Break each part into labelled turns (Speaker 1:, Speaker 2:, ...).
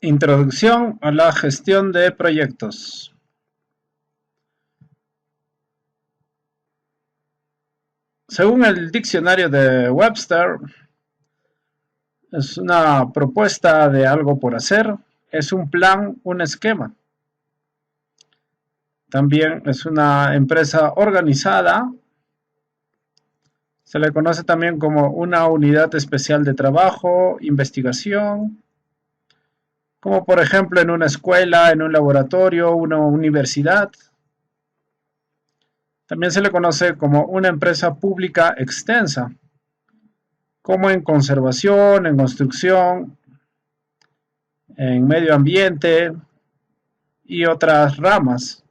Speaker 1: Introducción a la gestión de proyectos. Según el diccionario de Webster, es una propuesta de algo por hacer, es un plan, un esquema. También es una empresa organizada. Se le conoce también como una unidad especial de trabajo, investigación, como por ejemplo en una escuela, en un laboratorio, una universidad. También se le conoce como una empresa pública extensa, como en conservación, en construcción, en medio ambiente y otras ramas.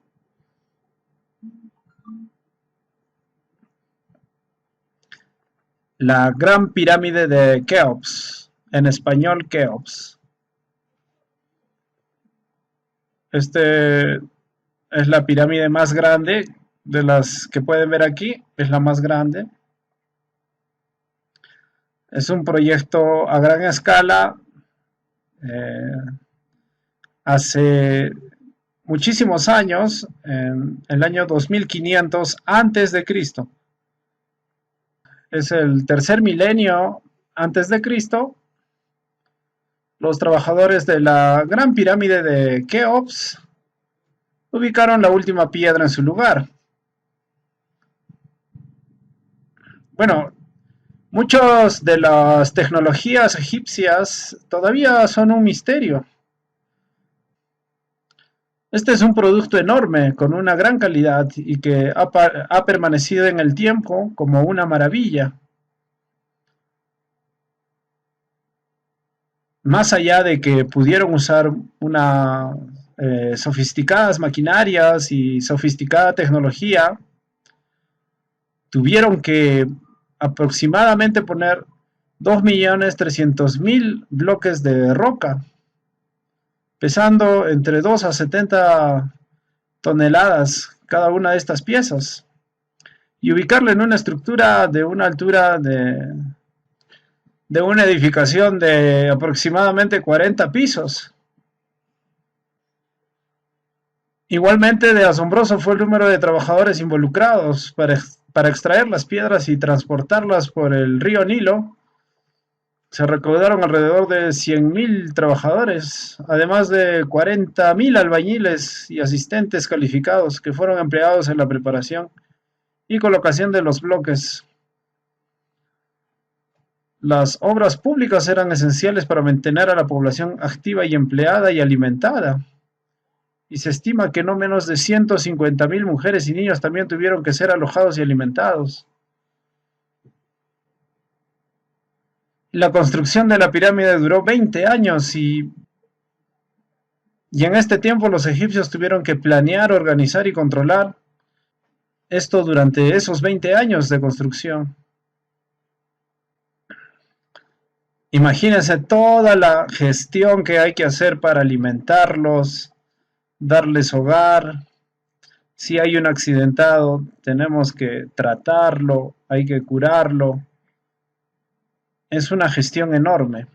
Speaker 1: La Gran Pirámide de Keops, en español Keops. Este es la pirámide más grande de las que pueden ver aquí, es la más grande. Es un proyecto a gran escala. Hace muchísimos años, en el año 2500 antes de Cristo. Es el tercer milenio antes de Cristo. Los trabajadores de la Gran Pirámide de Keops ubicaron la última piedra en su lugar. Bueno, muchas de las tecnologías egipcias todavía son un misterio. Este es un producto enorme, con una gran calidad y que ha permanecido en el tiempo como una maravilla. Más allá de que pudieron usar sofisticadas maquinarias y sofisticada tecnología, tuvieron que aproximadamente poner 2.300.000 bloques de roca, pesando entre 2 a 70 toneladas cada una de estas piezas, y ubicarlo en una estructura de una altura de una edificación de aproximadamente 40 pisos. Igualmente de asombroso fue el número de trabajadores involucrados para extraer las piedras y transportarlas por el río Nilo. Se recaudaron alrededor de 100.000 trabajadores, además de 40.000 albañiles y asistentes calificados que fueron empleados en la preparación y colocación de los bloques. Las obras públicas eran esenciales para mantener a la población activa y empleada y alimentada. Y se estima que no menos de 150.000 mujeres y niños también tuvieron que ser alojados y alimentados. La construcción de la pirámide duró 20 años y en este tiempo los egipcios tuvieron que planear, organizar y controlar esto durante esos 20 años de construcción. Imagínense toda la gestión que hay que hacer para alimentarlos, darles hogar. Si hay un accidentado, tenemos que tratarlo, hay que curarlo. Es una gestión enorme.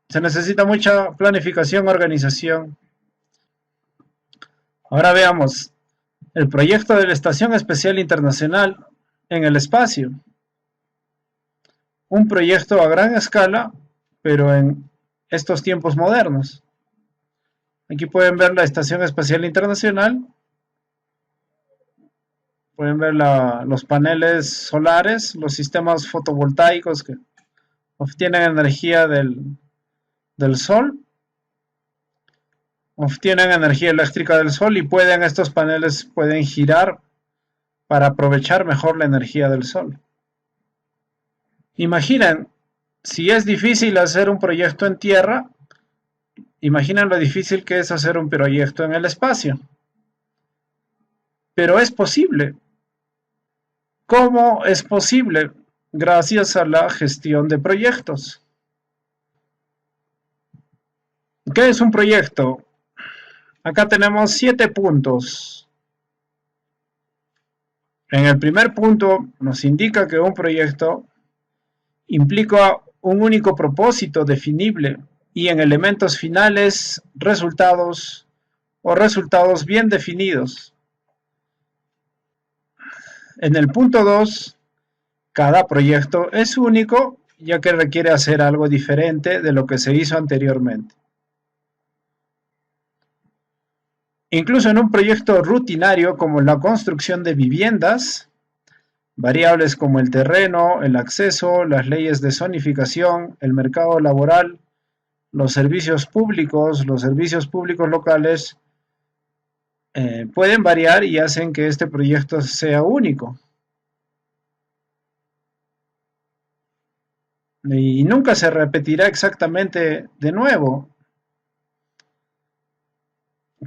Speaker 1: Se necesita mucha planificación, organización. Ahora veamos el proyecto de la Estación Espacial Internacional en el espacio. Un proyecto a gran escala, pero en estos tiempos modernos. Aquí pueden ver la Estación Espacial Internacional. Pueden ver los paneles solares, los sistemas fotovoltaicos que obtienen energía del sol. Obtienen energía eléctrica del sol y estos paneles pueden girar para aprovechar mejor la energía del sol. Imaginen, si es difícil hacer un proyecto en tierra, imaginen lo difícil que es hacer un proyecto en el espacio. Pero es posible. ¿Cómo es posible? Gracias a la gestión de proyectos. ¿Qué es un proyecto? Acá tenemos 7 puntos. En el primer punto nos indica que un proyecto implica un único propósito definible y en elementos finales, resultados o resultados bien definidos. En el punto 2, cada proyecto es único, ya que requiere hacer algo diferente de lo que se hizo anteriormente. Incluso en un proyecto rutinario como la construcción de viviendas, variables como el terreno, el acceso, las leyes de zonificación, el mercado laboral, los servicios públicos locales, pueden variar y hacen que este proyecto sea único. Y nunca se repetirá exactamente de nuevo.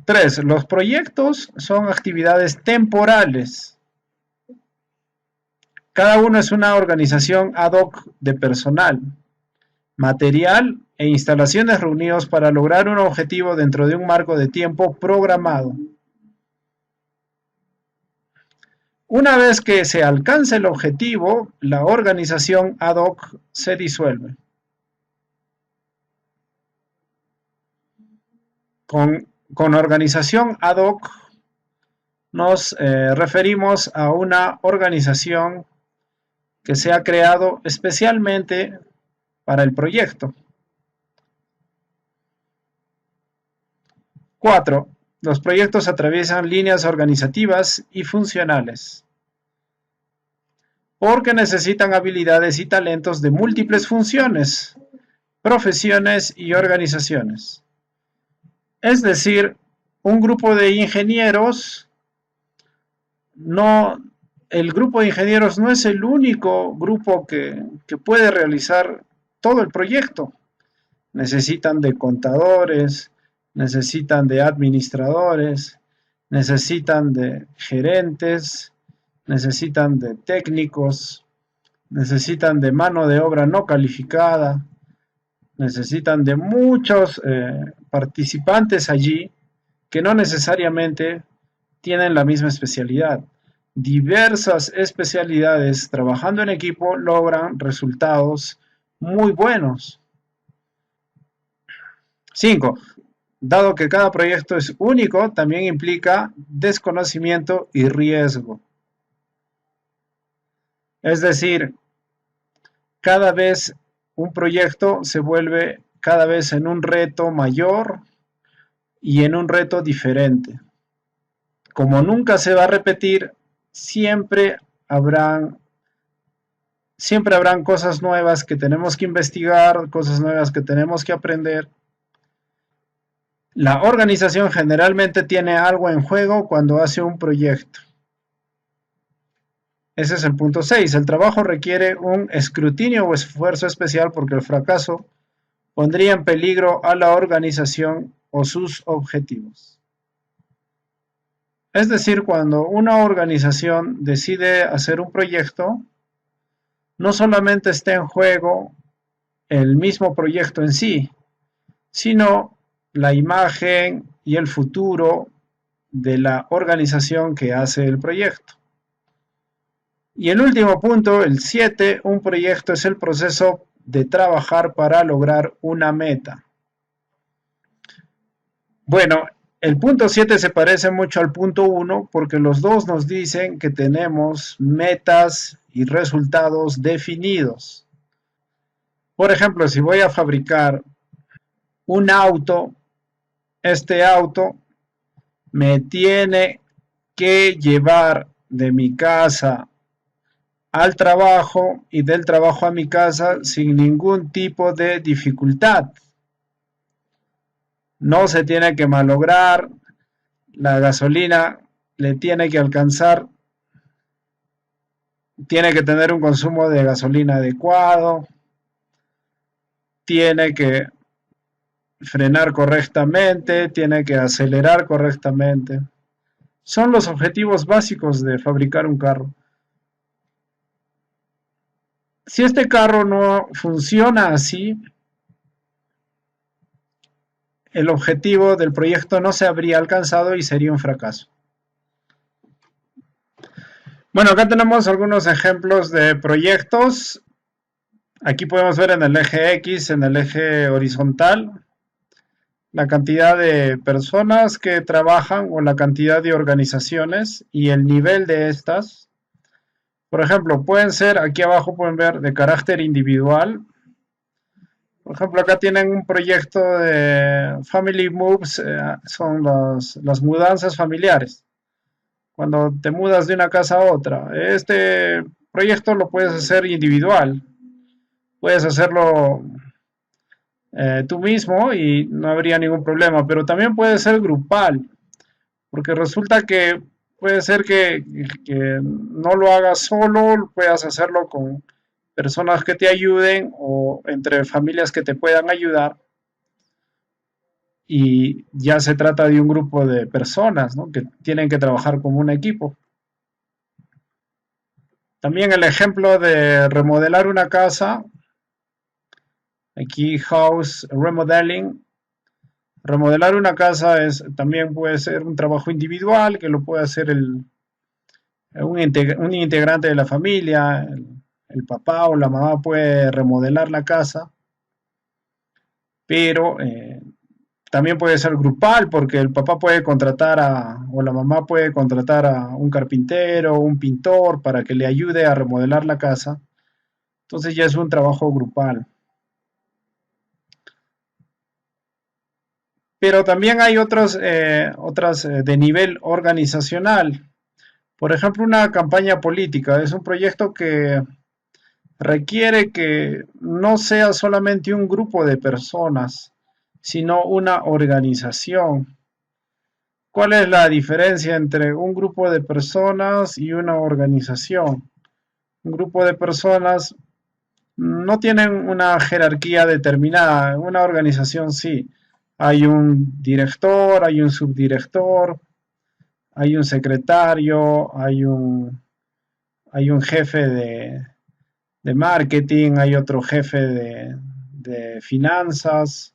Speaker 1: 3. Los proyectos son actividades temporales. Cada uno es una organización ad hoc de personal, material e instalaciones reunidos para lograr un objetivo dentro de un marco de tiempo programado. Una vez que se alcance el objetivo, la organización ad hoc se disuelve. Con organización ad hoc nos referimos a una organización que se ha creado especialmente para el proyecto. 4. Los proyectos atraviesan líneas organizativas y funcionales, porque necesitan habilidades y talentos de múltiples funciones, profesiones y organizaciones. Es decir, un grupo de ingenieros el grupo de ingenieros no es el único grupo que puede realizar todo el proyecto. Necesitan de contadores, necesitan de administradores, necesitan de gerentes, necesitan de técnicos, necesitan de mano de obra no calificada, necesitan de muchos participantes allí que no necesariamente tienen la misma especialidad. Diversas especialidades trabajando en equipo logran resultados muy buenos. 5. Dado que cada proyecto es único, también implica desconocimiento y riesgo. Es decir, cada vez un proyecto se vuelve cada vez en un reto mayor y en un reto diferente. Como nunca se va a repetir, siempre habrán cosas nuevas que tenemos que investigar, cosas nuevas que tenemos que aprender. La organización generalmente tiene algo en juego cuando hace un proyecto. Ese es el punto 6. El trabajo requiere un escrutinio o esfuerzo especial porque el fracaso pondría en peligro a la organización o sus objetivos. Es decir, cuando una organización decide hacer un proyecto, no solamente está en juego el mismo proyecto en sí, sino la imagen y el futuro de la organización que hace el proyecto. Y el último punto, el 7, un proyecto es el proceso de trabajar para lograr una meta. Bueno, el punto 7 se parece mucho al punto 1 porque los dos nos dicen que tenemos metas y resultados definidos. Por ejemplo, si voy a fabricar un auto, este auto me tiene que llevar de mi casa al trabajo y del trabajo a mi casa sin ningún tipo de dificultad. No se tiene que malograr, la gasolina le tiene que alcanzar, tiene que tener un consumo de gasolina adecuado, tiene que frenar correctamente, tiene que acelerar correctamente. Son los objetivos básicos de fabricar un carro. Si este carro no funciona así, el objetivo del proyecto no se habría alcanzado y sería un fracaso. Bueno, acá tenemos algunos ejemplos de proyectos. Aquí podemos ver en el eje X, en el eje horizontal, la cantidad de personas que trabajan o la cantidad de organizaciones y el nivel de estas. Por ejemplo, pueden ser, aquí abajo pueden ver, de carácter individual. Por ejemplo, acá tienen un proyecto de Family Moves, son las mudanzas familiares. Cuando te mudas de una casa a otra. Este proyecto lo puedes hacer individual. Puedes hacerlo tú mismo y no habría ningún problema, pero también puede ser grupal, porque resulta que puede ser que no lo hagas solo, puedas hacerlo con personas que te ayuden o entre familias que te puedan ayudar y ya se trata de un grupo de personas, ¿no?, que tienen que trabajar como un equipo. También el ejemplo de remodelar una casa, aquí house remodeling. Remodelar una casa también puede ser un trabajo individual que lo puede hacer un integrante de la familia, el papá o la mamá puede remodelar la casa, pero también puede ser grupal porque el papá puede o la mamá puede contratar a un carpintero, un pintor para que le ayude a remodelar la casa. Entonces ya es un trabajo grupal. Pero también hay otras de nivel organizacional. Por ejemplo, una campaña política es un proyecto que requiere que no sea solamente un grupo de personas, sino una organización. ¿Cuál es la diferencia entre un grupo de personas y una organización? Un grupo de personas no tienen una jerarquía determinada, una organización sí. Hay un director, hay un subdirector, hay un secretario, hay un jefe de marketing, hay otro jefe de finanzas.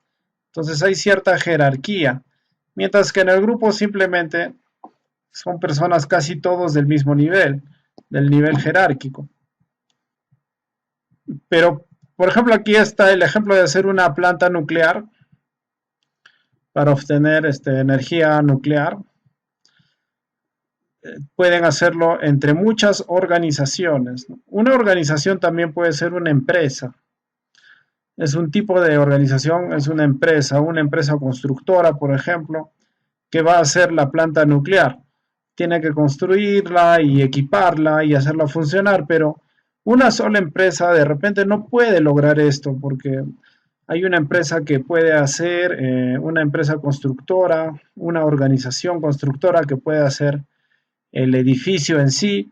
Speaker 1: Entonces hay cierta jerarquía. Mientras que en el grupo simplemente son personas casi todos del mismo nivel, del nivel jerárquico. Pero, por ejemplo, aquí está el ejemplo de hacer una planta nuclear para obtener energía nuclear. Pueden hacerlo entre muchas organizaciones. Una organización también puede ser una empresa. Es un tipo de organización, es una empresa constructora, por ejemplo, que va a hacer la planta nuclear. Tiene que construirla y equiparla y hacerla funcionar, pero una sola empresa de repente no puede lograr esto porque hay una empresa que puede hacer, una empresa constructora, una organización constructora que puede hacer el edificio en sí,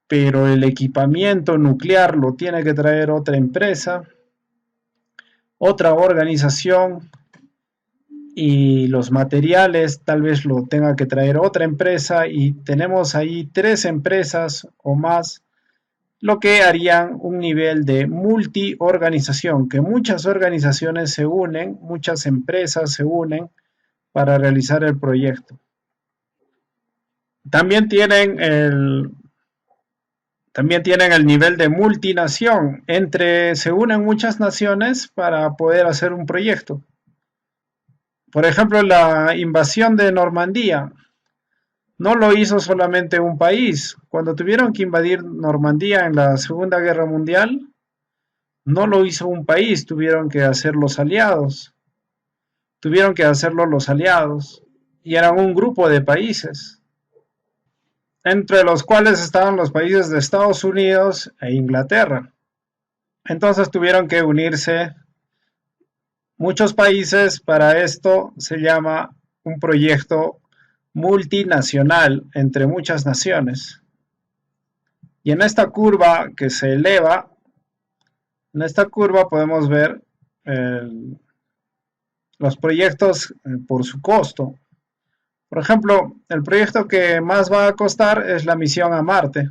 Speaker 1: pero el equipamiento nuclear lo tiene que traer otra empresa, otra organización, y los materiales tal vez lo tenga que traer otra empresa y tenemos ahí 3 empresas o más, lo que harían un nivel de multiorganización, que muchas organizaciones se unen, muchas empresas se unen para realizar el proyecto. También tienen el nivel de multinación, se unen muchas naciones para poder hacer un proyecto. Por ejemplo, la invasión de Normandía no lo hizo solamente un país. Cuando tuvieron que invadir Normandía en la Segunda Guerra Mundial, no lo hizo un país, tuvieron que hacer los aliados. Tuvieron que hacerlo los aliados. Y eran un grupo de países, entre los cuales estaban los países de Estados Unidos e Inglaterra. Entonces tuvieron que unirse muchos países. Para esto se llama un proyecto multinacional entre muchas naciones. Y en esta curva que se eleva, en esta curva podemos ver los proyectos por su costo. Por ejemplo, el proyecto que más va a costar es la misión a Marte.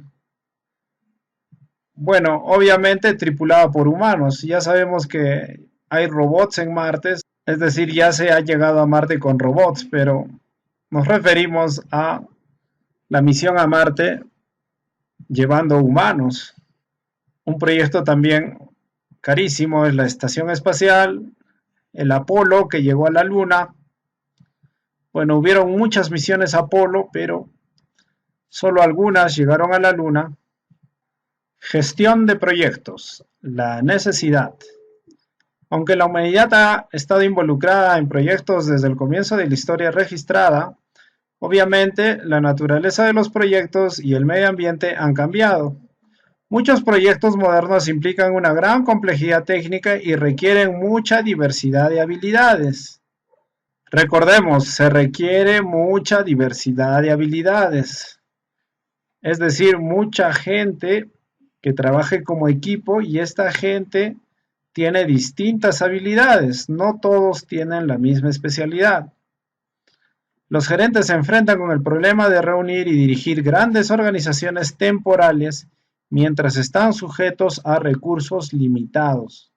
Speaker 1: Bueno, obviamente tripulada por humanos. Ya sabemos que hay robots en Marte, es decir, ya se ha llegado a Marte con robots, pero nos referimos a la misión a Marte llevando humanos. Un proyecto también carísimo es la estación espacial, el Apolo que llegó a la Luna. Bueno, hubieron muchas misiones Apolo, pero solo algunas llegaron a la Luna. Gestión de proyectos, la necesidad. Aunque la humanidad ha estado involucrada en proyectos desde el comienzo de la historia registrada, obviamente la naturaleza de los proyectos y el medio ambiente han cambiado. Muchos proyectos modernos implican una gran complejidad técnica y requieren mucha diversidad de habilidades. Recordemos, se requiere mucha diversidad de habilidades. Es decir, mucha gente que trabaje como equipo y esta gente tiene distintas habilidades. No todos tienen la misma especialidad. Los gerentes se enfrentan con el problema de reunir y dirigir grandes organizaciones temporales mientras están sujetos a recursos limitados.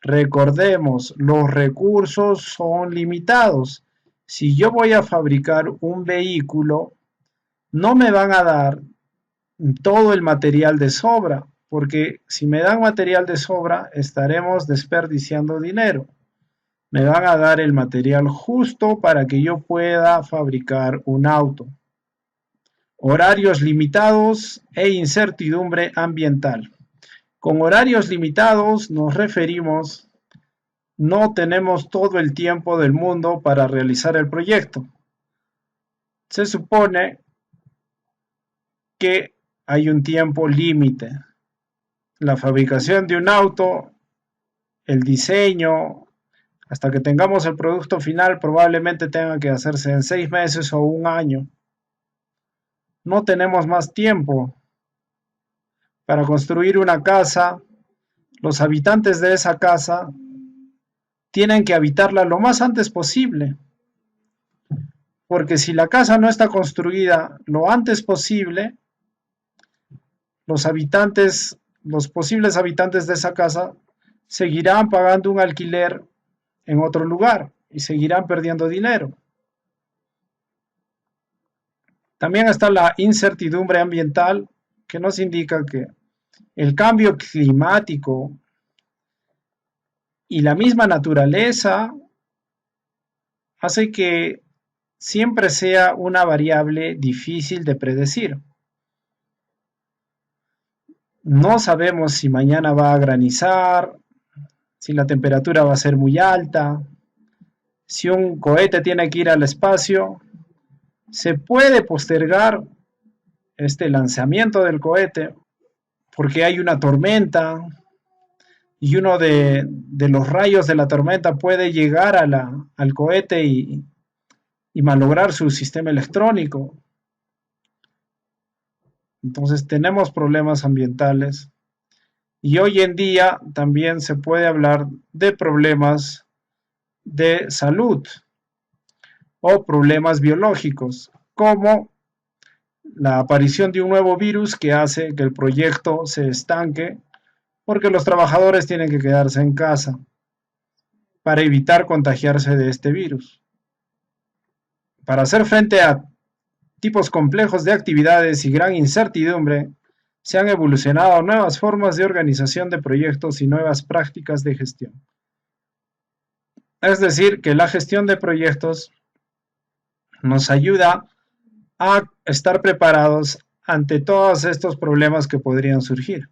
Speaker 1: Recordemos, los recursos son limitados. Si yo voy a fabricar un vehículo, no me van a dar todo el material de sobra, porque si me dan material de sobra, estaremos desperdiciando dinero. Me van a dar el material justo para que yo pueda fabricar un auto. Horarios limitados e incertidumbre ambiental. Con horarios limitados nos referimos, no tenemos todo el tiempo del mundo para realizar el proyecto. Se supone que hay un tiempo límite. La fabricación de un auto, el diseño, hasta que tengamos el producto final, probablemente tenga que hacerse en 6 meses o un año. No tenemos más tiempo. Para construir una casa, los habitantes de esa casa tienen que habitarla lo más antes posible. Porque si la casa no está construida lo antes posible, los habitantes, los posibles habitantes de esa casa, seguirán pagando un alquiler en otro lugar y seguirán perdiendo dinero. También está la incertidumbre ambiental, que nos indica que el cambio climático y la misma naturaleza hace que siempre sea una variable difícil de predecir. No sabemos si mañana va a granizar, si la temperatura va a ser muy alta, si un cohete tiene que ir al espacio. Se puede postergar este lanzamiento del cohete porque hay una tormenta y uno de los rayos de la tormenta puede llegar al cohete y malograr su sistema electrónico. Entonces tenemos problemas ambientales y hoy en día también se puede hablar de problemas de salud o problemas biológicos, como la aparición de un nuevo virus que hace que el proyecto se estanque porque los trabajadores tienen que quedarse en casa para evitar contagiarse de este virus. Para hacer frente a tipos complejos de actividades y gran incertidumbre, se han evolucionado nuevas formas de organización de proyectos y nuevas prácticas de gestión. Es decir, que la gestión de proyectos nos ayuda a estar preparados ante todos estos problemas que podrían surgir.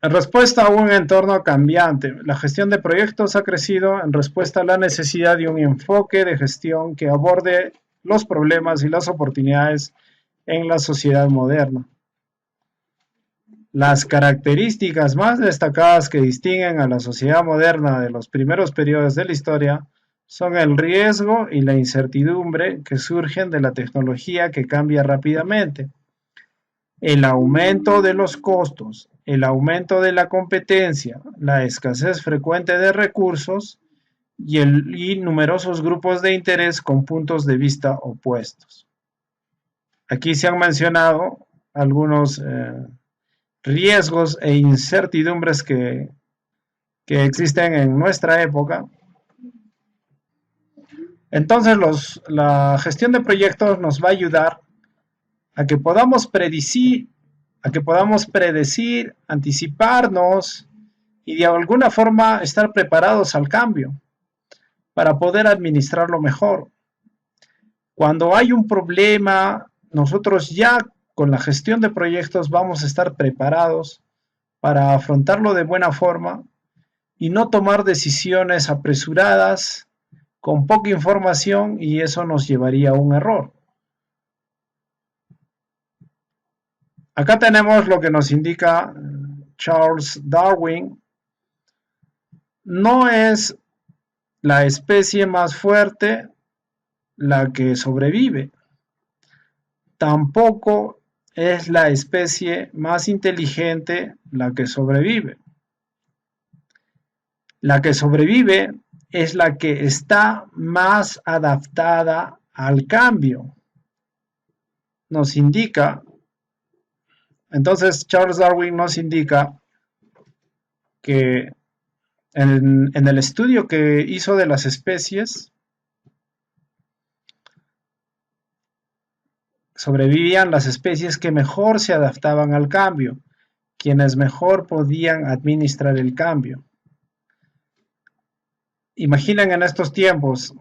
Speaker 1: En respuesta a un entorno cambiante, la gestión de proyectos ha crecido en respuesta a la necesidad de un enfoque de gestión que aborde los problemas y las oportunidades en la sociedad moderna. Las características más destacadas que distinguen a la sociedad moderna de los primeros periodos de la historia son el riesgo y la incertidumbre que surgen de la tecnología que cambia rápidamente, el aumento de los costos, el aumento de la competencia, la escasez frecuente de recursos y numerosos grupos de interés con puntos de vista opuestos. Aquí se han mencionado algunos riesgos e incertidumbres que existen en nuestra época. Entonces la gestión de proyectos nos va a ayudar a que podamos predecir a que podamos predecir, anticiparnos y de alguna forma estar preparados al cambio para poder administrarlo mejor. Cuando hay un problema, nosotros ya con la gestión de proyectos vamos a estar preparados para afrontarlo de buena forma y no tomar decisiones apresuradas con poca información, y eso nos llevaría a un error. Acá tenemos lo que nos indica Charles Darwin. No es la especie más fuerte la que sobrevive, tampoco es la especie más inteligente la que sobrevive. La que sobrevive es la que está más adaptada al cambio. Nos indica, entonces Charles Darwin nos indica que en el estudio que hizo de las especies, sobrevivían las especies que mejor se adaptaban al cambio, quienes mejor podían administrar el cambio. Imaginen en estos tiempos,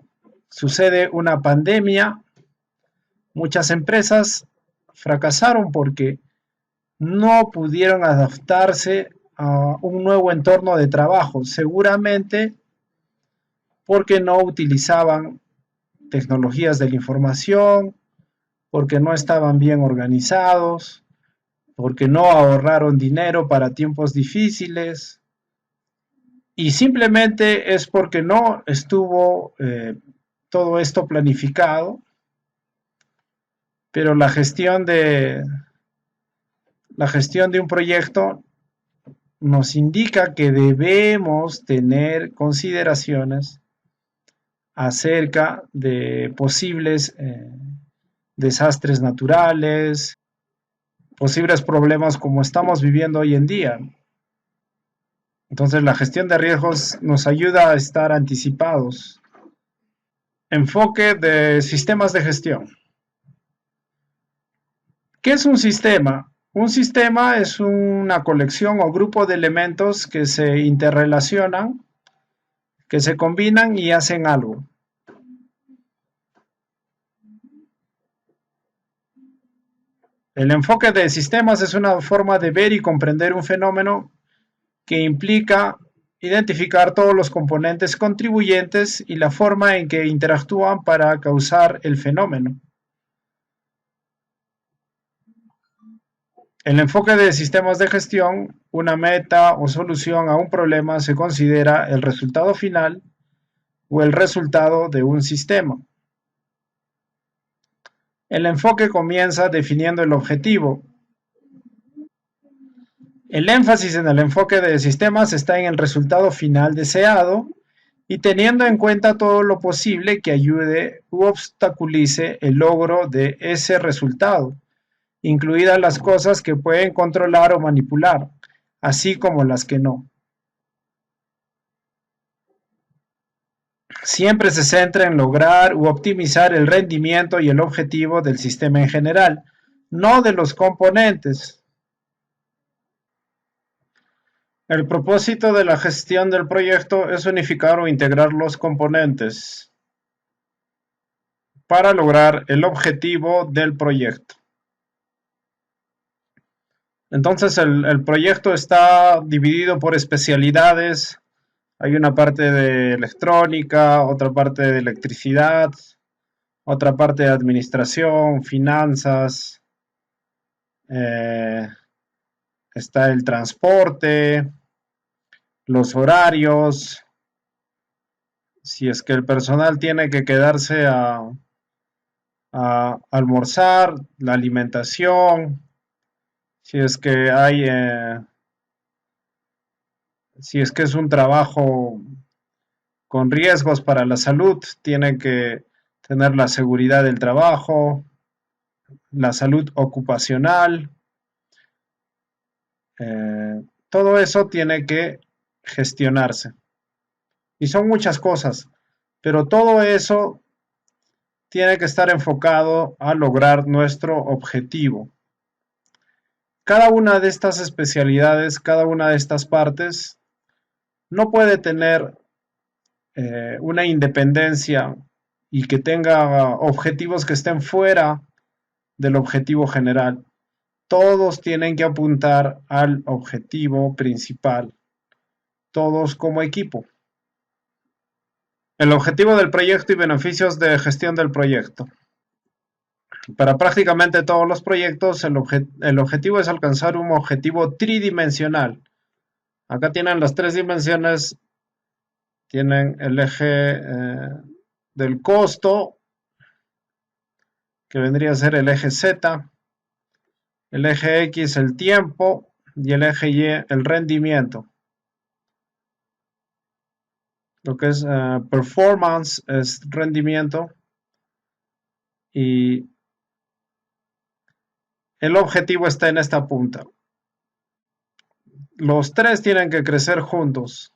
Speaker 1: sucede una pandemia, muchas empresas fracasaron porque no pudieron adaptarse a un nuevo entorno de trabajo, seguramente porque no utilizaban tecnologías de la información, porque no estaban bien organizados, porque no ahorraron dinero para tiempos difíciles, y simplemente es porque no estuvo todo esto planificado, pero la gestión de un proyecto nos indica que debemos tener consideraciones acerca de posibles desastres naturales, posibles problemas como estamos viviendo hoy en día. Entonces la gestión de riesgos nos ayuda a estar anticipados. Enfoque de sistemas de gestión. ¿Qué es un sistema? Un sistema es una colección o grupo de elementos que se interrelacionan, que se combinan y hacen algo. El enfoque de sistemas es una forma de ver y comprender un fenómeno que implica identificar todos los componentes contribuyentes y la forma en que interactúan para causar el fenómeno. El enfoque de sistemas de gestión, una meta o solución a un problema se considera el resultado final o el resultado de un sistema. El enfoque comienza definiendo el objetivo. El énfasis en el enfoque de sistemas está en el resultado final deseado y teniendo en cuenta todo lo posible que ayude u obstaculice el logro de ese resultado, incluidas las cosas que pueden controlar o manipular, así como las que no. Siempre se centra en lograr u optimizar el rendimiento y el objetivo del sistema en general, no de los componentes. El propósito de la gestión del proyecto es unificar o integrar los componentes para lograr el objetivo del proyecto. Entonces el proyecto está dividido por especialidades. Hay una parte de electrónica, otra parte de electricidad, otra parte de administración, finanzas, está el transporte, los horarios, si es que el personal tiene que quedarse a almorzar, la alimentación, si es que hay, si es que es un trabajo con riesgos para la salud, tiene que tener la seguridad del trabajo, la salud ocupacional, todo eso tiene que gestionarse. Y son muchas cosas, pero todo eso tiene que estar enfocado a lograr nuestro objetivo. cada una de estas especialidades, cada una de estas partes, no puede tener una independencia y que tenga objetivos que estén fuera del objetivo general. Todos tienen que apuntar al objetivo principal, todos como equipo. El objetivo del proyecto y beneficios de gestión del proyecto. Para prácticamente todos los proyectos, el objetivo es alcanzar un objetivo tridimensional. Acá tienen las tres dimensiones, tienen el eje del costo, que vendría a ser el eje Z, el eje X el tiempo y el eje Y el rendimiento. Lo que es performance es rendimiento y el objetivo está en esta punta. Los tres tienen que crecer juntos.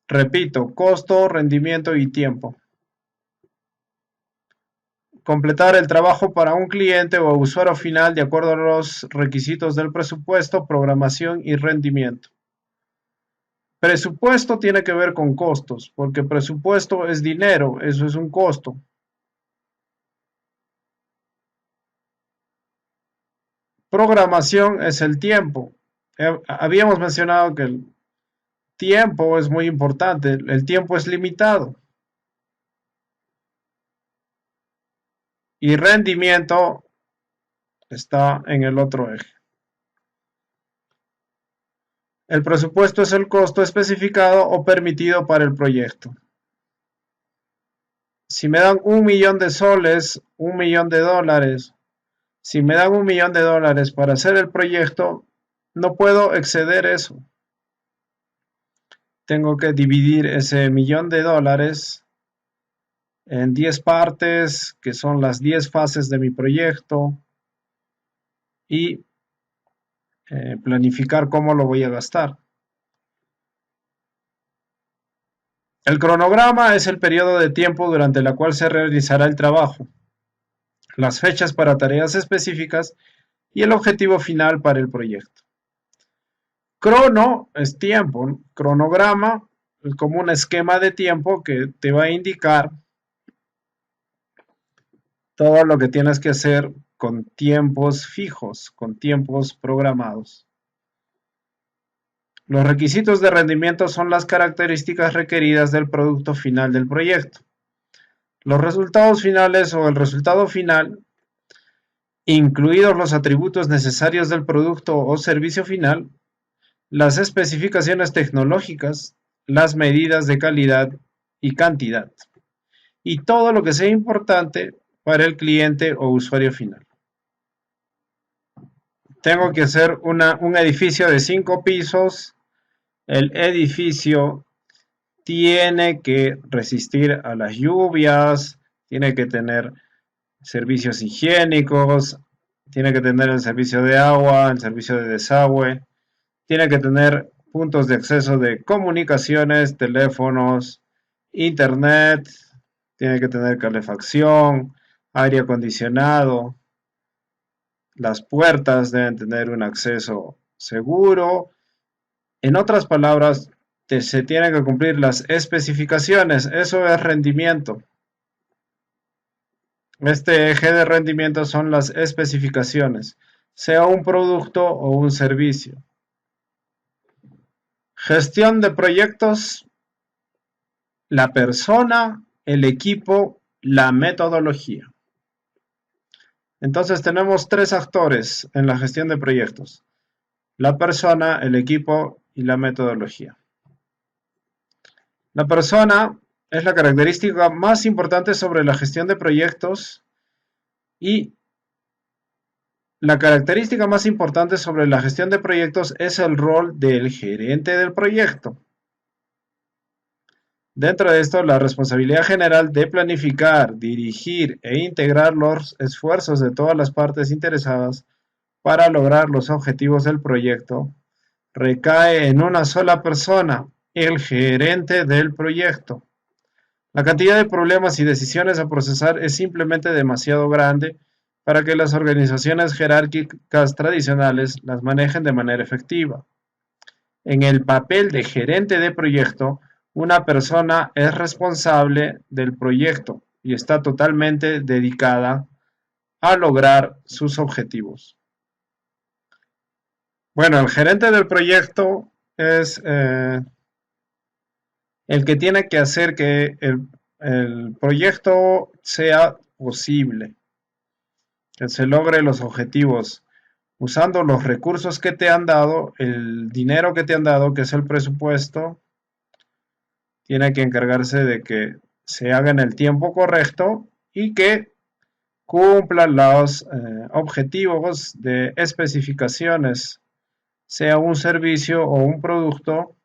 Speaker 1: Repito, costo, rendimiento y tiempo. Completar el trabajo para un cliente o usuario final de acuerdo a los requisitos del presupuesto, programación y rendimiento. Presupuesto tiene que ver con costos, porque presupuesto es dinero, eso es un costo. Programación es el tiempo. Habíamos mencionado que el tiempo es muy importante, el tiempo es limitado. Y rendimiento está en el otro eje. El presupuesto es el costo especificado o permitido para el proyecto. Si me dan 1.000.000 de soles, 1.000.000 de dólares, si me dan 1.000.000 de dólares para hacer el proyecto, no puedo exceder eso. Tengo que dividir ese 1.000.000 de dólares en 10 partes, que son las 10 fases de mi proyecto, y planificar cómo lo voy a gastar. El cronograma es el periodo de tiempo durante el cual se realizará el trabajo, las fechas para tareas específicas y el objetivo final para el proyecto. Crono es tiempo, cronograma es como un esquema de tiempo que te va a indicar todo lo que tienes que hacer con tiempos fijos, con tiempos programados. Los requisitos de rendimiento son las características requeridas del producto final del proyecto. Los resultados finales o el resultado final, incluidos los atributos necesarios del producto o servicio final, las especificaciones tecnológicas, las medidas de calidad y cantidad, y todo lo que sea importante para el cliente o usuario final. Tengo que hacer un edificio de 5 pisos. El edificio tiene que resistir a las lluvias, tiene que tener servicios higiénicos, tiene que tener el servicio de agua, el servicio de desagüe, tiene que tener puntos de acceso de comunicaciones, teléfonos, internet, tiene que tener calefacción, aire acondicionado, las puertas deben tener un acceso seguro. En otras palabras, se tienen que cumplir las especificaciones, eso es rendimiento. Este eje de rendimiento son las especificaciones, sea un producto o un servicio. Gestión de proyectos, la persona, el equipo, la metodología. Entonces tenemos tres actores en la gestión de proyectos: la persona, el equipo y la metodología. La persona es la característica más importante sobre la gestión de proyectos y la característica más importante sobre la gestión de proyectos es el rol del gerente del proyecto. Dentro de esto, la responsabilidad general de planificar, dirigir e integrar los esfuerzos de todas las partes interesadas para lograr los objetivos del proyecto recae en una sola persona, el gerente del proyecto. La cantidad de problemas y decisiones a procesar es simplemente demasiado grande para que las organizaciones jerárquicas tradicionales las manejen de manera efectiva. En el papel de gerente de proyecto, una persona es responsable del proyecto y está totalmente dedicada a lograr sus objetivos. Bueno, el gerente del proyecto es el que tiene que hacer que el proyecto sea posible, que se logre los objetivos usando los recursos que te han dado, el dinero que te han dado, que es el presupuesto. Tiene que encargarse de que se haga en el tiempo correcto y que cumpla los objetivos de especificaciones, sea un servicio o un producto,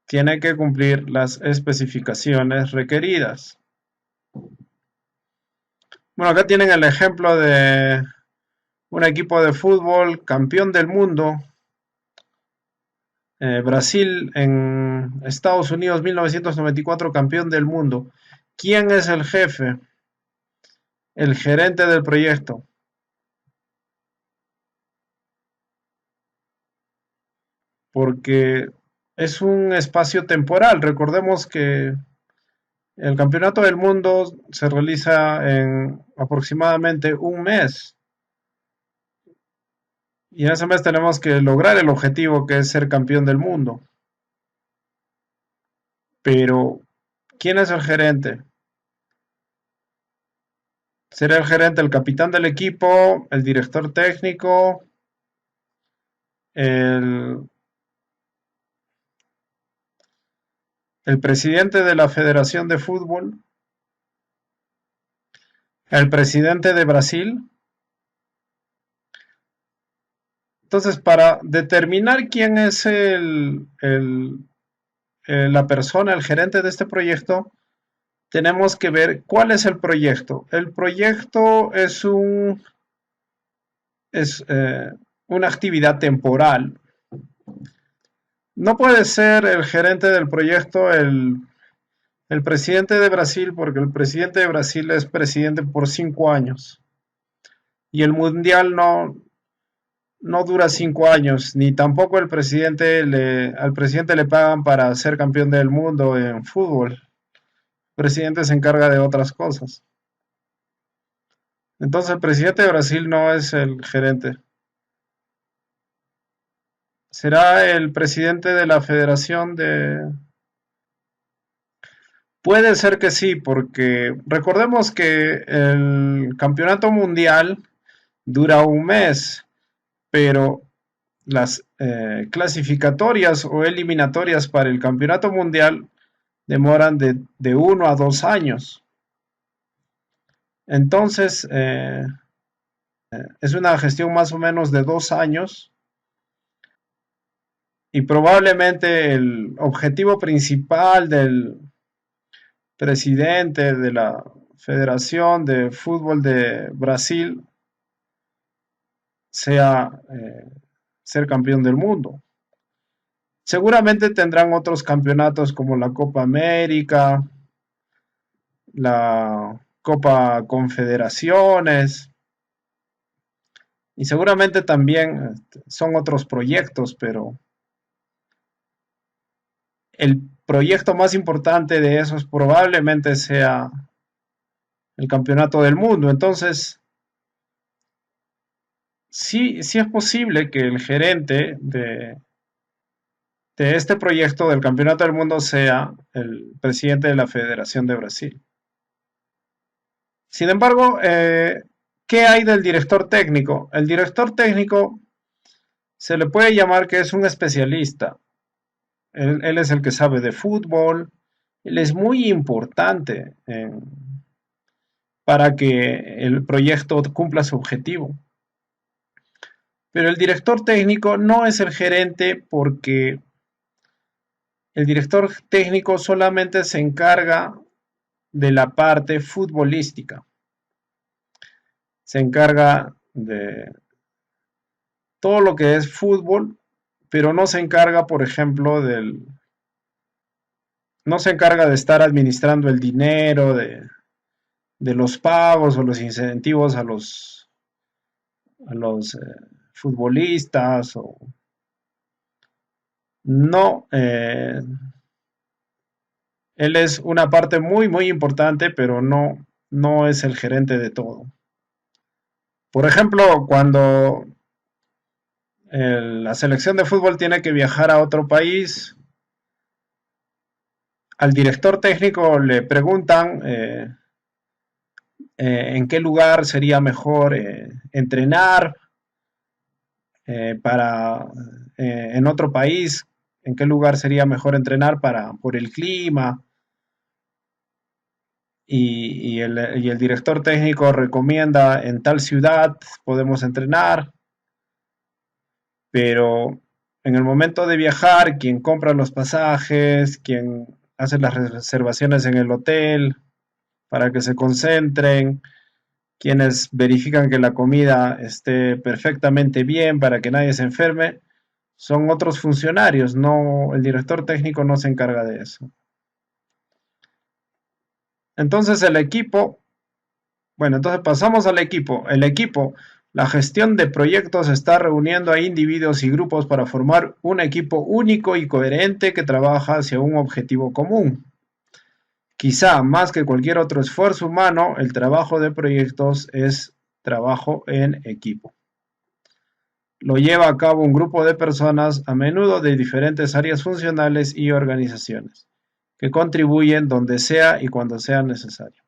Speaker 1: tiene que cumplir las especificaciones requeridas. Bueno, acá tienen el ejemplo de un equipo de fútbol campeón del mundo, Brasil en Estados Unidos 1994 campeón del mundo. ¿Quién es el jefe? El gerente del proyecto. Porque es un espacio temporal. Recordemos que el campeonato del mundo se realiza en aproximadamente un mes. Y en ese mes tenemos que lograr el objetivo que es ser campeón del mundo. Pero, ¿quién es el gerente? ¿Será el gerente el capitán del equipo, el director técnico, el, el presidente de la Federación de Fútbol, el presidente de Brasil? Entonces, para determinar quién es la persona, el gerente de este proyecto, tenemos que ver cuál es el proyecto. El proyecto es una actividad temporal. No puede ser el gerente del proyecto el presidente de Brasil, porque el presidente de Brasil es presidente por 5 años. Y el mundial no dura 5 años, ni tampoco al presidente le pagan para ser campeón del mundo en fútbol. El presidente se encarga de otras cosas. Entonces el presidente de Brasil no es el gerente. ¿Será el presidente de la federación de...? Puede ser que sí, porque recordemos que el campeonato mundial dura un mes, pero las clasificatorias o eliminatorias para el campeonato mundial demoran de 1 a 2 años. Entonces, es una gestión más o menos de 2 años y probablemente el objetivo principal del presidente de la Federación de Fútbol de Brasil sea ser campeón del mundo. Seguramente tendrán otros campeonatos como la Copa América, la Copa Confederaciones y seguramente también son otros proyectos, pero el proyecto más importante de esos probablemente sea el campeonato del mundo. Entonces, sí es posible que el gerente de este proyecto del campeonato del mundo sea el presidente de la Federación de Brasil. Sin embargo, ¿qué hay del director técnico? El director técnico se le puede llamar que es un especialista. Él es el que sabe de fútbol. Él es muy importante para que el proyecto cumpla su objetivo. Pero el director técnico no es el gerente porque el director técnico solamente se encarga de la parte futbolística. Se encarga de todo lo que es fútbol, pero no se encarga, por ejemplo, no se encarga de estar administrando el dinero, de los pagos o los incentivos a los futbolistas. No, él es una parte muy, muy importante, pero no es el gerente de todo. Por ejemplo, cuando la selección de fútbol tiene que viajar a otro país, al director técnico le preguntan en qué lugar sería mejor entrenar para en otro país, en qué lugar sería mejor entrenar por el clima, y el director técnico recomienda en tal ciudad podemos entrenar, pero en el momento de viajar, quien compra los pasajes, quien hace las reservaciones en el hotel para que se concentren, quienes verifican que la comida esté perfectamente bien para que nadie se enferme, son otros funcionarios, no, el director técnico no se encarga de eso. Entonces el equipo, bueno, entonces pasamos al equipo. El equipo, la gestión de proyectos está reuniendo a individuos y grupos para formar un equipo único y coherente que trabaja hacia un objetivo común. Quizá más que cualquier otro esfuerzo humano, el trabajo de proyectos es trabajo en equipo. Lo lleva a cabo un grupo de personas, a menudo de diferentes áreas funcionales y organizaciones, que contribuyen donde sea y cuando sea necesario.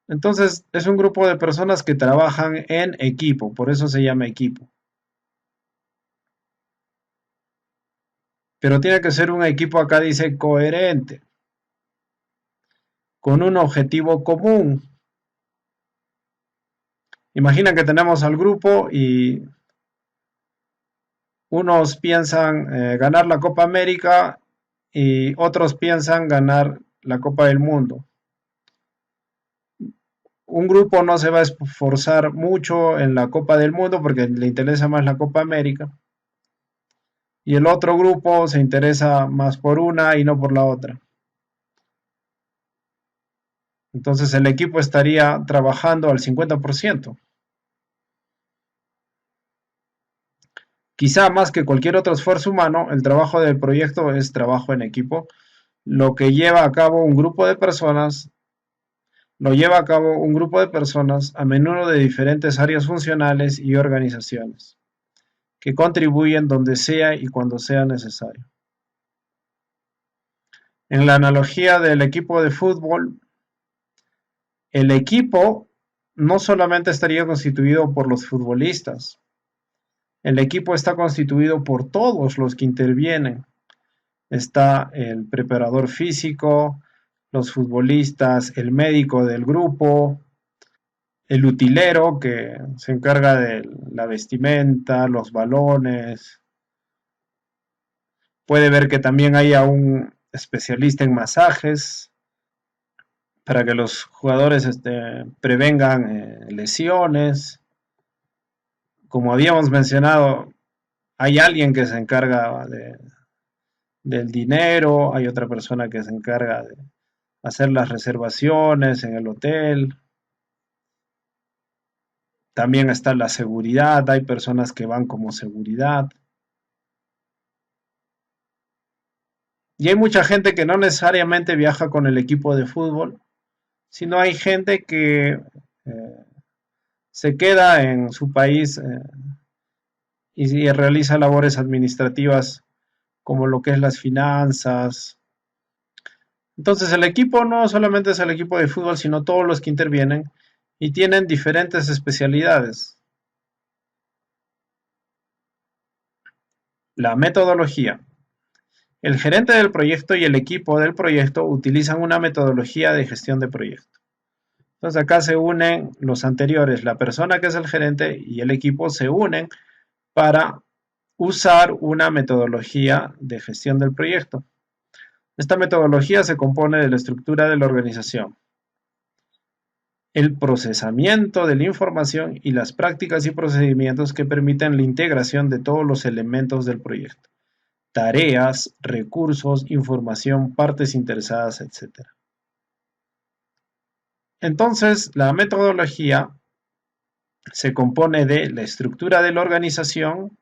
Speaker 1: Entonces, es un grupo de personas que trabajan en equipo, por eso se llama equipo. Pero tiene que ser un equipo, acá dice, coherente, con un objetivo común. Imagina que tenemos al grupo y unos piensan ganar la Copa América y otros piensan ganar la Copa del Mundo. Un grupo no se va a esforzar mucho en la Copa del Mundo porque le interesa más la Copa América. Y el otro grupo se interesa más por una y no por la otra. Entonces el equipo estaría trabajando al 50%. Quizá más que cualquier otro esfuerzo humano, el trabajo del proyecto es trabajo en equipo, lo que lleva a cabo un grupo de personas, lo lleva a cabo un grupo de personas, a menudo de diferentes áreas funcionales y organizaciones, que contribuyen donde sea y cuando sea necesario. En la analogía del equipo de fútbol, el equipo no solamente estaría constituido por los futbolistas, el equipo está constituido por todos los que intervienen. Está el preparador físico, los futbolistas, el médico del grupo, el utilero que se encarga de la vestimenta, los balones. Puede ver que también haya un especialista en masajes para que los jugadores prevengan lesiones. Como habíamos mencionado, hay alguien que se encarga del dinero, hay otra persona que se encarga de hacer las reservaciones en el hotel. También está la seguridad, hay personas que van como seguridad. Y hay mucha gente que no necesariamente viaja con el equipo de fútbol, sino hay gente que se queda en su país y realiza labores administrativas como lo que es las finanzas. Entonces el equipo no solamente es el equipo de fútbol, sino todos los que intervienen y tienen diferentes especialidades. La metodología. El gerente del proyecto y el equipo del proyecto utilizan una metodología de gestión de proyecto. Entonces acá se unen los anteriores, la persona que es el gerente y el equipo se unen para usar una metodología de gestión del proyecto. Esta metodología se compone de la estructura de la organización, el procesamiento de la información y las prácticas y procedimientos que permiten la integración de todos los elementos del proyecto, tareas, recursos, información, partes interesadas, etc. Entonces, la metodología se compone de la estructura de la organización.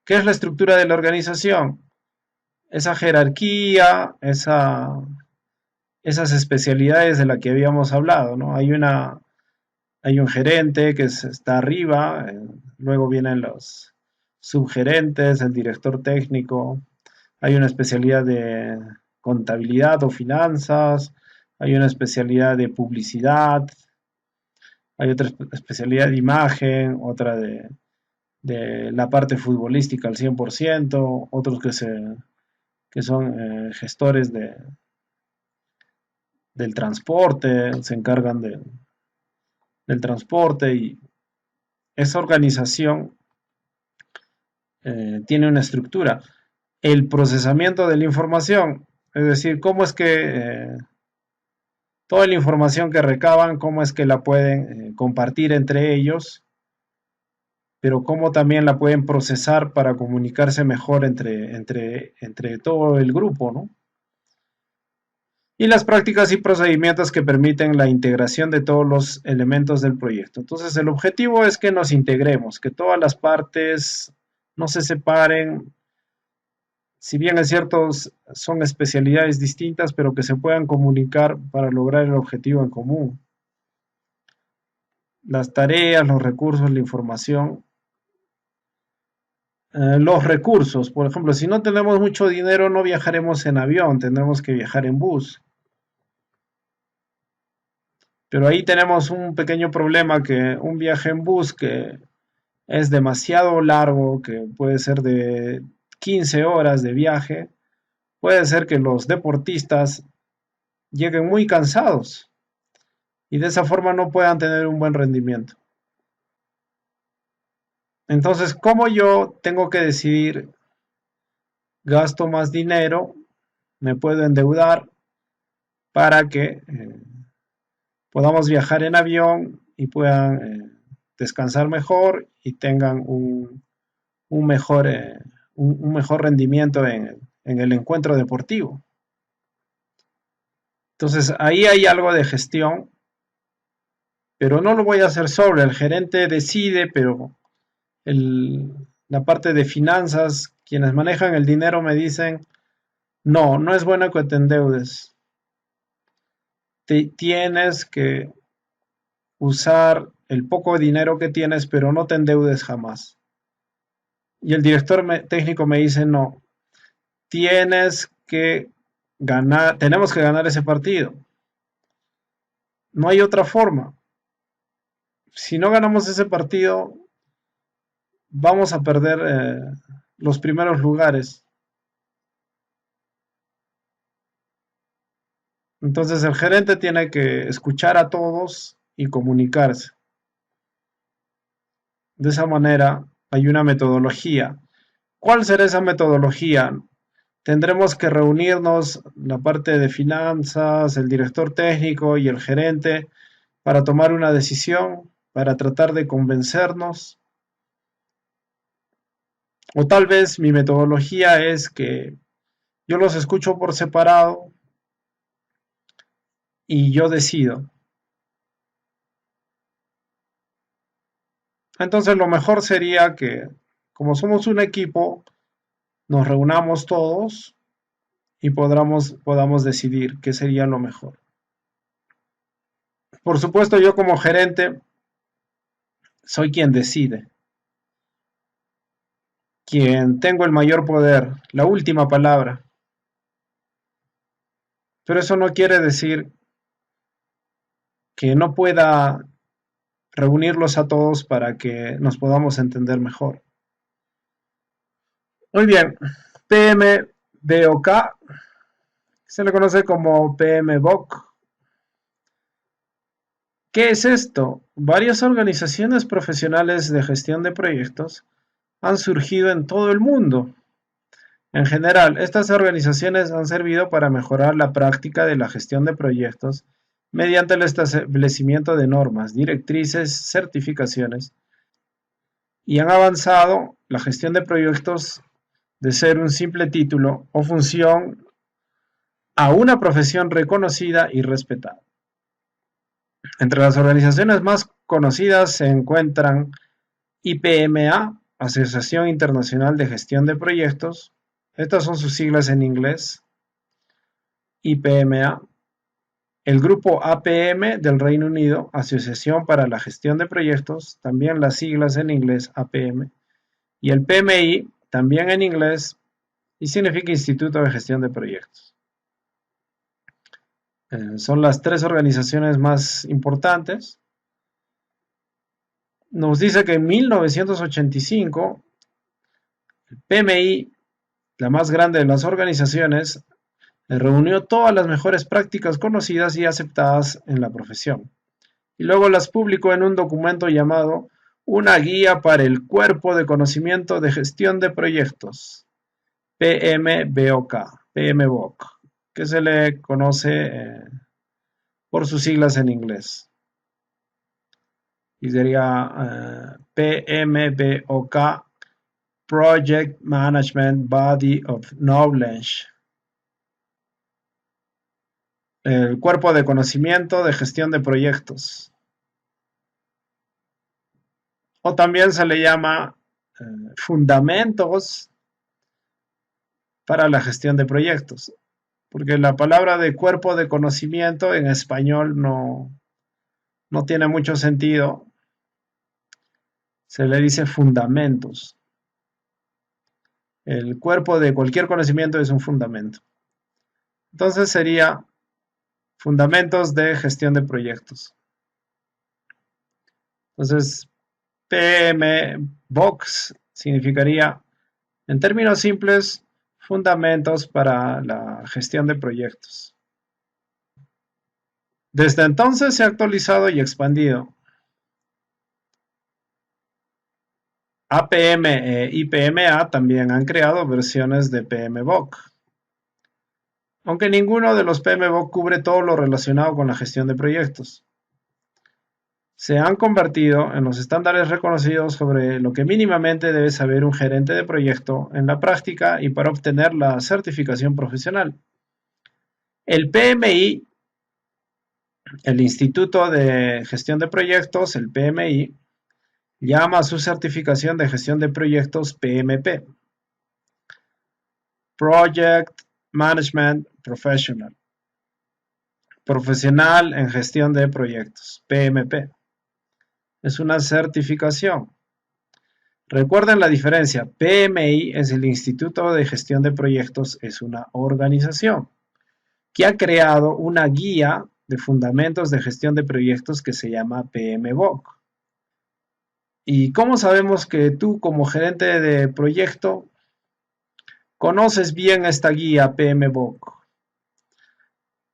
Speaker 1: ¿Qué es la estructura de la organización? Esa jerarquía, esas especialidades de las que habíamos hablado, ¿no? Hay un gerente que está arriba, luego vienen los subgerentes, el director técnico, hay una especialidad de contabilidad o finanzas, hay una especialidad de publicidad, hay otra especialidad de imagen, otra de la parte futbolística al 100%, otros que son gestores del transporte, se encargan del transporte y esa organización tiene una estructura. El procesamiento de la información, es decir, cómo es que toda la información que recaban, cómo es que la pueden compartir entre ellos, pero cómo también la pueden procesar para comunicarse mejor entre todo el grupo, ¿no? Y las prácticas y procedimientos que permiten la integración de todos los elementos del proyecto. Entonces, el objetivo es que nos integremos, que todas las partes no se separen, si bien es cierto, son especialidades distintas, pero que se puedan comunicar para lograr el objetivo en común. Las tareas, los recursos, la información. Los recursos, por ejemplo, si no tenemos mucho dinero, no viajaremos en avión, tendremos que viajar en bus. Pero ahí tenemos un pequeño problema, que un viaje en bus que es demasiado largo, que puede ser de 15 horas de viaje, puede ser que los deportistas lleguen muy cansados y de esa forma no puedan tener un buen rendimiento. Entonces, ¿cómo yo tengo que decidir? Gasto más dinero, me puedo endeudar para que podamos viajar en avión y puedan descansar mejor y tengan un mejor, un mejor rendimiento en el encuentro deportivo. Entonces, ahí hay algo de gestión, pero no lo voy a hacer solo. El gerente decide, pero la parte de finanzas, quienes manejan el dinero me dicen, no, no es bueno que te endeudes. Tienes que usar el poco dinero que tienes, pero no te endeudes jamás. Y el director técnico me dice, no, tienes que ganar, tenemos que ganar ese partido. No hay otra forma. Si no ganamos ese partido, vamos a perder los primeros lugares. Entonces el gerente tiene que escuchar a todos y comunicarse. De esa manera hay una metodología. ¿Cuál será esa metodología? Tendremos que reunirnos la parte de finanzas, el director técnico y el gerente para tomar una decisión, para tratar de convencernos. O tal vez mi metodología es que yo los escucho por separado y yo decido. Entonces lo mejor sería que, como somos un equipo, nos reunamos todos y podamos decidir qué sería lo mejor. Por supuesto, yo como gerente soy quien decide, quien tengo el mayor poder, la última palabra. Pero eso no quiere decir que no pueda reunirlos a todos para que nos podamos entender mejor. Muy bien, PMBOK se le conoce como PMBOK. ¿Qué es esto? Varias organizaciones profesionales de gestión de proyectos han surgido en todo el mundo. En general, estas organizaciones han servido para mejorar la práctica de la gestión de proyectos mediante el establecimiento de normas, directrices, certificaciones y han avanzado la gestión de proyectos de ser un simple título o función a una profesión reconocida y respetada. Entre las organizaciones más conocidas se encuentran IPMA, Asociación Internacional de Gestión de Proyectos. Estas son sus siglas en inglés. IPMA. El grupo APM del Reino Unido, Asociación para la Gestión de Proyectos, también las siglas en inglés APM. Y el PMI, también en inglés, y significa Instituto de Gestión de Proyectos. Son las tres organizaciones más importantes. Nos dice que en 1985, el PMI, la más grande de las organizaciones, reunió todas las mejores prácticas conocidas y aceptadas en la profesión, y luego las publicó en un documento llamado Una guía para el Cuerpo de Conocimiento de Gestión de Proyectos, PMBOK, que se le conoce por sus siglas en inglés. Y sería PMBOK, Project Management Body of Knowledge. El cuerpo de conocimiento de gestión de proyectos. O también se le llama fundamentos para la gestión de proyectos. Porque la palabra de cuerpo de conocimiento en español no tiene mucho sentido. Se le dice fundamentos. El cuerpo de cualquier conocimiento es un fundamento. Entonces sería fundamentos de gestión de proyectos. Entonces, PMBOK significaría, en términos simples, fundamentos para la gestión de proyectos. Desde entonces se ha actualizado y expandido. APM e IPMA también han creado versiones de PMBOK, aunque ninguno de los PMBOK cubre todo lo relacionado con la gestión de proyectos. Se han convertido en los estándares reconocidos sobre lo que mínimamente debe saber un gerente de proyecto en la práctica y para obtener la certificación profesional. El PMI, el Instituto de Gestión de Proyectos, el PMI, llama a su certificación de gestión de proyectos PMP, Project Management Professional, profesional en gestión de proyectos, PMP. Es una certificación. Recuerden la diferencia, PMI es el Instituto de Gestión de Proyectos, es una organización que ha creado una guía de fundamentos de gestión de proyectos que se llama PMBOK. ¿Y cómo sabemos que tú como gerente de proyecto conoces bien esta guía PMBOK?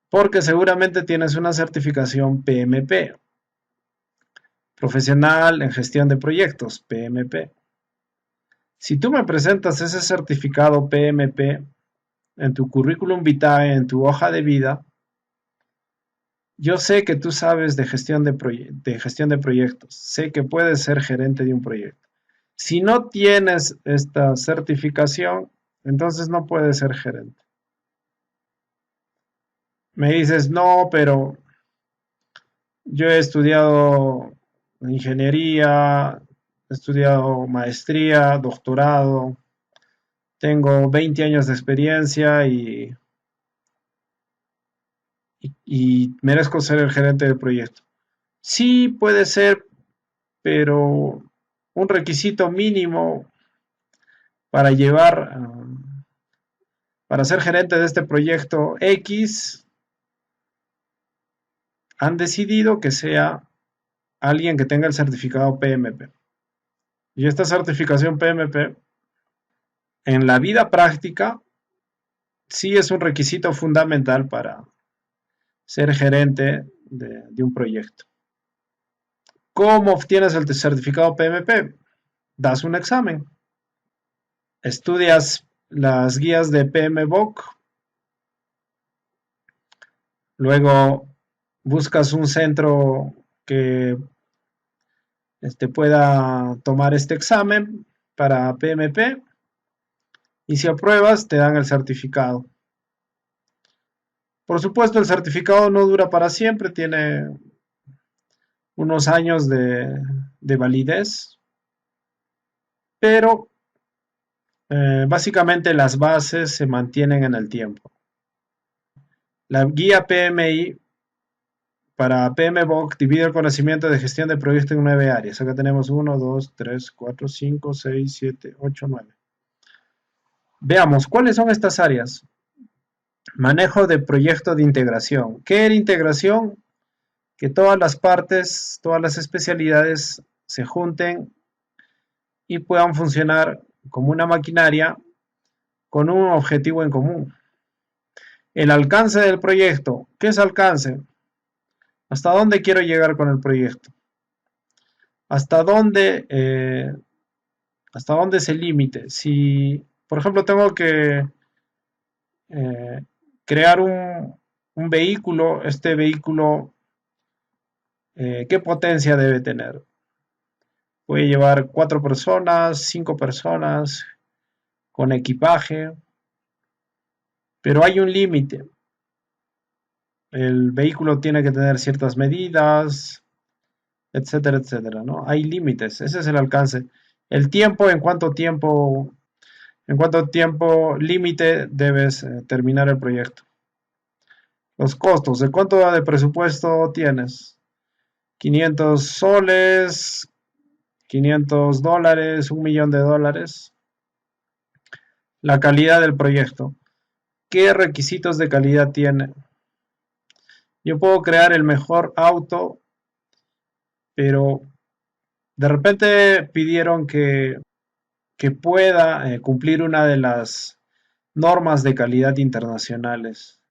Speaker 1: Porque seguramente tienes una certificación PMP, Profesional en Gestión de Proyectos, PMP. Si tú me presentas ese certificado PMP en tu currículum vitae, en tu hoja de vida, yo sé que tú sabes de gestión de proyectos, sé que puedes ser gerente de un proyecto. Si no tienes esta certificación, entonces no puedes ser gerente. Me dices, no, pero yo he estudiado ingeniería, he estudiado maestría, doctorado, tengo 20 años de experiencia y merezco ser el gerente del proyecto. Sí, puede ser, pero un requisito mínimo para llevar, para ser gerente de este proyecto X, han decidido que sea alguien que tenga el certificado PMP. Y esta certificación PMP, en la vida práctica, sí es un requisito fundamental para ser gerente de un proyecto. ¿Cómo obtienes el certificado PMP? Das un examen. Estudias las guías de PMBOK. Luego buscas un centro que pueda tomar este examen para PMP. Y si apruebas, te dan el certificado. Por supuesto, el certificado no dura para siempre, tiene unos años de validez, pero básicamente las bases se mantienen en el tiempo. La guía PMI para PMBOK divide el conocimiento de gestión de proyectos en 9 áreas. Acá tenemos 1, 2, 3, 4, 5, 6, 7, 8, 9. Veamos, ¿cuáles son estas áreas? Manejo de proyecto de integración. ¿Qué era integración? Que todas las partes, todas las especialidades se junten y puedan funcionar como una maquinaria con un objetivo en común. El alcance del proyecto. ¿Qué es alcance? ¿Hasta dónde quiero llegar con el proyecto? ¿Hasta dónde es el límite? Si, por ejemplo, tengo que eh, crear un vehículo, este vehículo, ¿qué potencia debe tener? Puede llevar 4 personas, 5 personas, con equipaje, pero hay un límite. El vehículo tiene que tener ciertas medidas, etcétera, etcétera, ¿no? Hay límites, ese es el alcance. El tiempo, en cuánto tiempo límite debes terminar el proyecto. Los costos, ¿de cuánto de presupuesto tienes? 500 soles, 500 dólares, $1.000.000. La calidad del proyecto. ¿Qué requisitos de calidad tiene? Yo puedo crear el mejor auto, pero de repente pidieron que pueda cumplir una de las normas de calidad internacionales.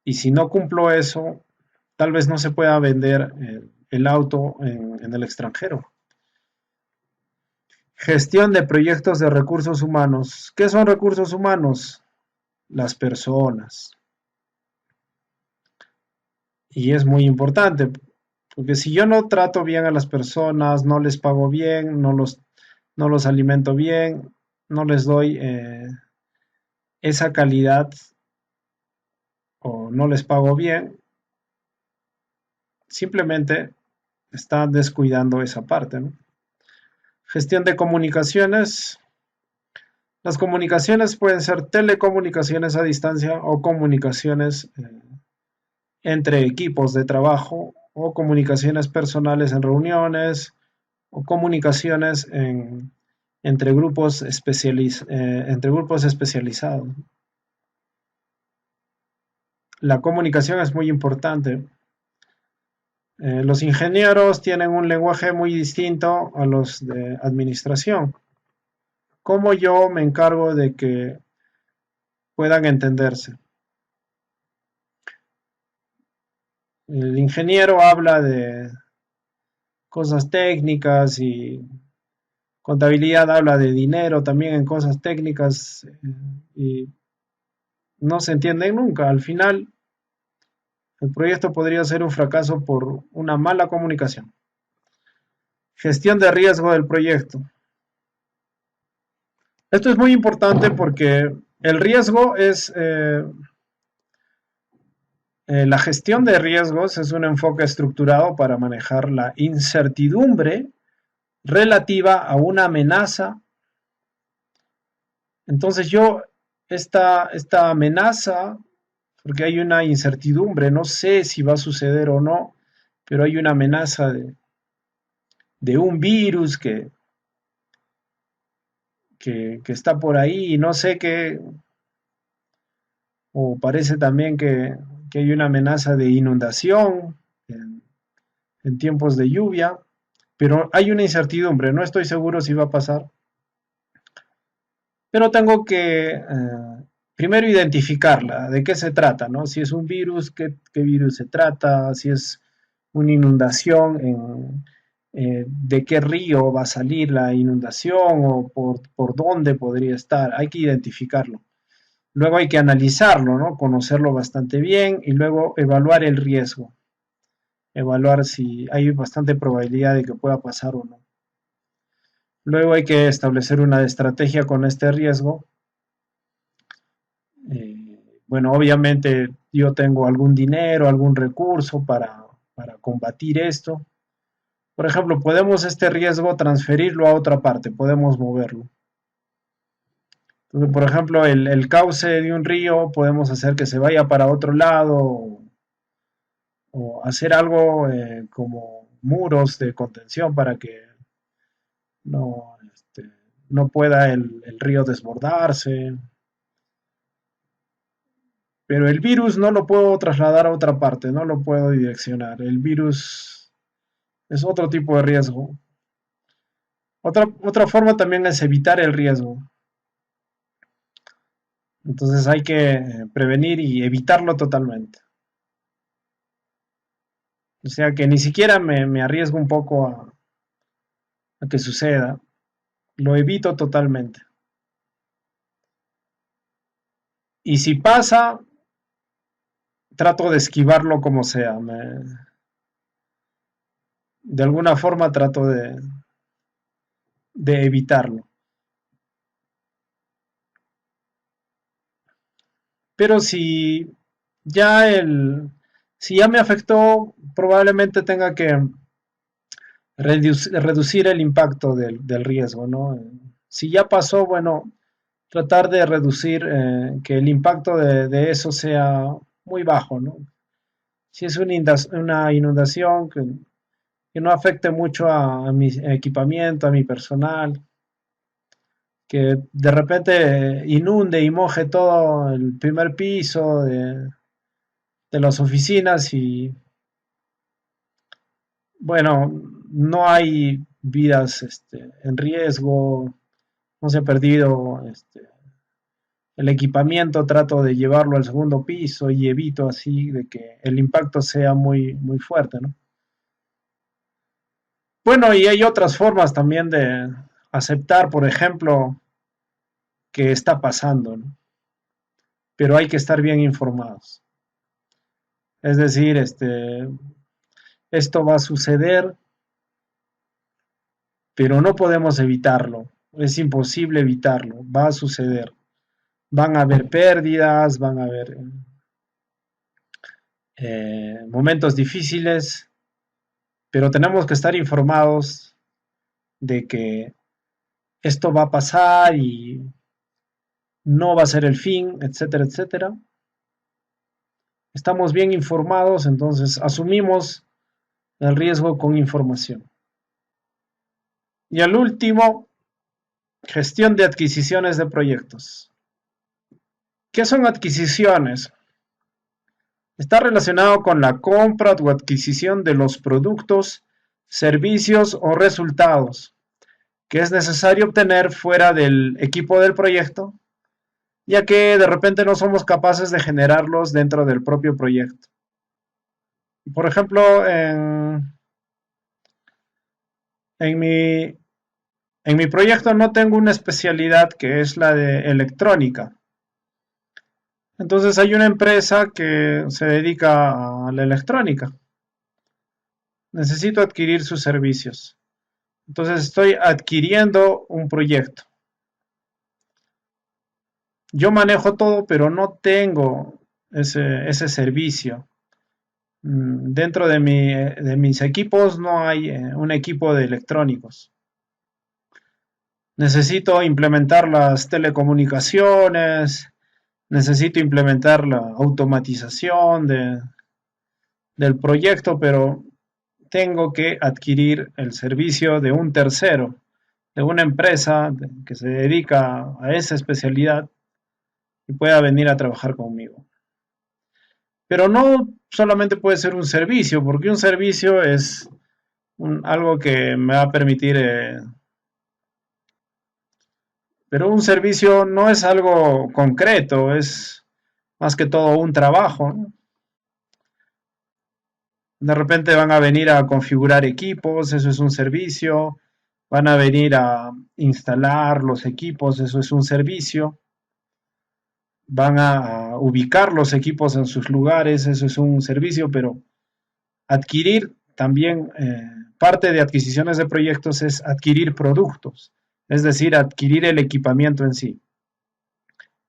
Speaker 1: Y si no cumplo eso, tal vez no se pueda vender el auto en el extranjero. Gestión de proyectos de recursos humanos. ¿Qué son recursos humanos? Las personas. Y es muy importante, porque si yo no trato bien a las personas, no les pago bien, no los alimento bien, no les doy esa calidad o no les pago bien, simplemente están descuidando esa parte, ¿no? Gestión de comunicaciones. Las comunicaciones pueden ser telecomunicaciones a distancia o comunicaciones entre equipos de trabajo o comunicaciones personales en reuniones o comunicaciones entre grupos especializados. La comunicación es muy importante. Los ingenieros tienen un lenguaje muy distinto a los de administración. ¿Cómo yo me encargo de que puedan entenderse? El ingeniero habla de cosas técnicas y contabilidad habla de dinero también en cosas técnicas y no se entienden nunca. Al final, el proyecto podría ser un fracaso por una mala comunicación. Gestión de riesgo del proyecto. Esto es muy importante porque el riesgo es, la gestión de riesgos es un enfoque estructurado para manejar la incertidumbre relativa a una amenaza. Entonces esta amenaza, porque hay una incertidumbre, no sé si va a suceder o no, pero hay una amenaza de un virus que está por ahí y no sé qué, o parece también que hay una amenaza de inundación en tiempos de lluvia, pero hay una incertidumbre, no estoy seguro si va a pasar, pero tengo que primero identificarla, de qué se trata, ¿no? Si es un virus, qué virus se trata, si es una inundación, de qué río va a salir la inundación o por dónde podría estar, hay que identificarlo. Luego hay que analizarlo, ¿no? Conocerlo bastante bien y luego evaluar el riesgo, evaluar si hay bastante probabilidad de que pueda pasar o no. Luego hay que establecer una estrategia con este riesgo. Bueno, obviamente yo tengo algún dinero, algún recurso para combatir esto. Por ejemplo, podemos este riesgo transferirlo a otra parte, podemos moverlo. Entonces, por ejemplo, el cauce de un río podemos hacer que se vaya para otro lado o hacer algo como muros de contención para que no, no pueda el río desbordarse. Pero el virus no lo puedo trasladar a otra parte, no lo puedo direccionar. El virus es otro tipo de riesgo. Otra forma también es evitar el riesgo. Entonces hay que prevenir y evitarlo totalmente. O sea que ni siquiera me arriesgo un poco a que suceda. Lo evito totalmente. Y si pasa, trato de esquivarlo como sea. De alguna forma trato de evitarlo. Pero ya si ya me afectó, probablemente tenga que reducir el impacto del riesgo, ¿no? Si ya pasó, bueno, tratar de reducir que el impacto de eso sea muy bajo, ¿no? Si es una inundación que no afecte mucho a mi equipamiento, a mi personal, que de repente inunde y moje todo el primer piso de las oficinas y bueno, no hay vidas en riesgo, no se ha perdido el equipamiento, trato de llevarlo al segundo piso y evito así de que el impacto sea muy fuerte, ¿no? Bueno, y hay otras formas también de aceptar, por ejemplo, que está pasando, ¿no? Pero hay que estar bien informados. Es decir, esto va a suceder, pero no podemos evitarlo. Es imposible evitarlo, va a suceder. Van a haber pérdidas, van a haber momentos difíciles, pero tenemos que estar informados de que esto va a pasar y no va a ser el fin, etcétera, etcétera. Estamos bien informados, entonces asumimos el riesgo con información. Y al último, gestión de adquisiciones de proyectos. ¿Qué son adquisiciones? Está relacionado con la compra o adquisición de los productos, servicios o resultados que es necesario obtener fuera del equipo del proyecto, ya que de repente no somos capaces de generarlos dentro del propio proyecto. Por ejemplo, en mi, en mi proyecto no tengo una especialidad que es la de electrónica. Entonces hay una empresa que se dedica a la electrónica. Necesito adquirir sus servicios. Entonces estoy adquiriendo un proyecto. Yo manejo todo, pero no tengo ese servicio. Dentro de mis equipos no hay un equipo de electrónicos. Necesito implementar las telecomunicaciones, necesito implementar la automatización del proyecto, pero tengo que adquirir el servicio de un tercero, de una empresa que se dedica a esa especialidad y pueda venir a trabajar conmigo. Pero no solamente puede ser un servicio, porque un servicio es algo que me va a permitir, pero un servicio no es algo concreto, es más que todo un trabajo, ¿no? De repente van a venir a configurar equipos, eso es un servicio, van a venir a instalar los equipos, eso es un servicio, van a ubicar los equipos en sus lugares, eso es un servicio, pero adquirir también, parte de adquisiciones de proyectos es adquirir productos, es decir, adquirir el equipamiento en sí.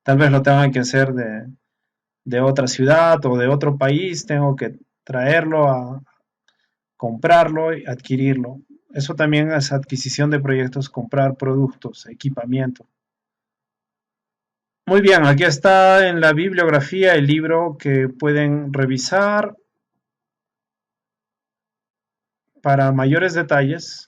Speaker 1: Tal vez lo tengan que hacer de otra ciudad o de otro país, tengo que traerlo comprarlo y adquirirlo. Eso también es adquisición de proyectos, comprar productos, equipamiento. Muy bien, aquí está en la bibliografía el libro que pueden revisar para mayores detalles.